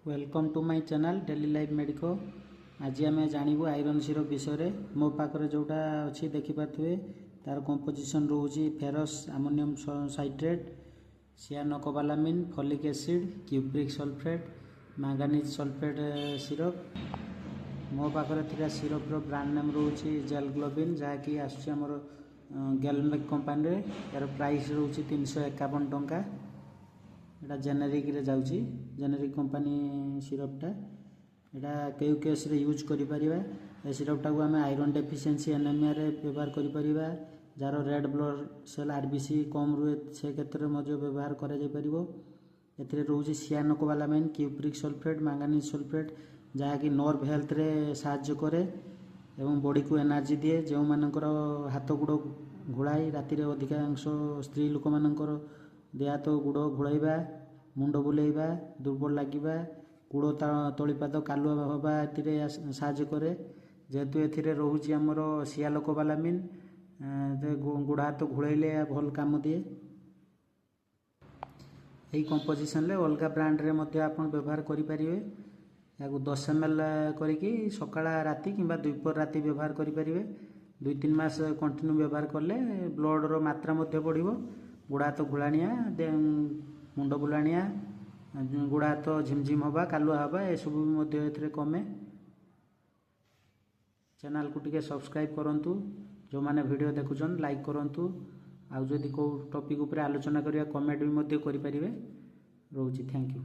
Welcome to my channel daily life medico. आज आम जानू आयरन सिरप विषय मो पाखे जोटा अच्छी देखिपे तार कंपोजिशन रोचे ferrous ammonium citrate, cyanocobalamin, folic acid, cupric sulphate, manganese sulphate syrup. मो पाखे सिरप्र ब्रांड नेम रोचे जेल ग्लोबिन जहाँकि आसमर गैलमेक कंपानी। यार प्राइस रोचे 351 टंका। एटा जेनेरिक रे जाउची, जेनेरिक कंपानी सिरपटा एटा केउ केस रे यूज करि परिबा। ए सिरपटा को हमें आयरन डेफिशिएंसी एनीमिया रे व्यवहार करि परिबा। जार रेड ब्लड सेल आरबीसी कम रुए से क्षेत्र में व्यवहार करा जाय परिबो। एथिरे रोची cyanocobalamin, cupric sulphate, manganese sulphate जहाँकि नर्व हेल्थ रे साहाय्य करे एवं बॉडी को एनर्जी दिए। जो मानकर हाथ गुड़ घोड़ाई राति अधिकांश स्त्री लोक मानकर देह हाथ गुड़ घोड़ाइबा, मुंड बुलेइबा, दुर्बल लगे, गुड़ तलीपाद कालुआ हवा साहाय्य करे। जेहेतु ए रोचे आमर सियानोकोबालामिन गुड़ हाथ घोड़ाइले भल काम दिए। यही कंपोजिशन रे अलग ब्रांड रे मध्य आपण व्यवहार करें। या 10 ml करिकी सकाळ राति कि द्विपहर राति व्यवहार करें। 2-3 मास कंटिन्यू व्यवहार कले ब्लड रो मात्रा मध्य बढ़िबो। गुड़ हाथ घोड़ाणिया, मुंड बुलाणिया, गुड़ हाथ झिमझिम हवा, कालुआ हवा ए सब कमे। चैनल को टिके सब्सक्राइब करंतु। जो माने वीडियो देखुछन लाइक करंतु। आउ जदि को टॉपिक ऊपर आलोचना करिया कमेंट भी मध्य करि परिबे। रोची थैंक यू।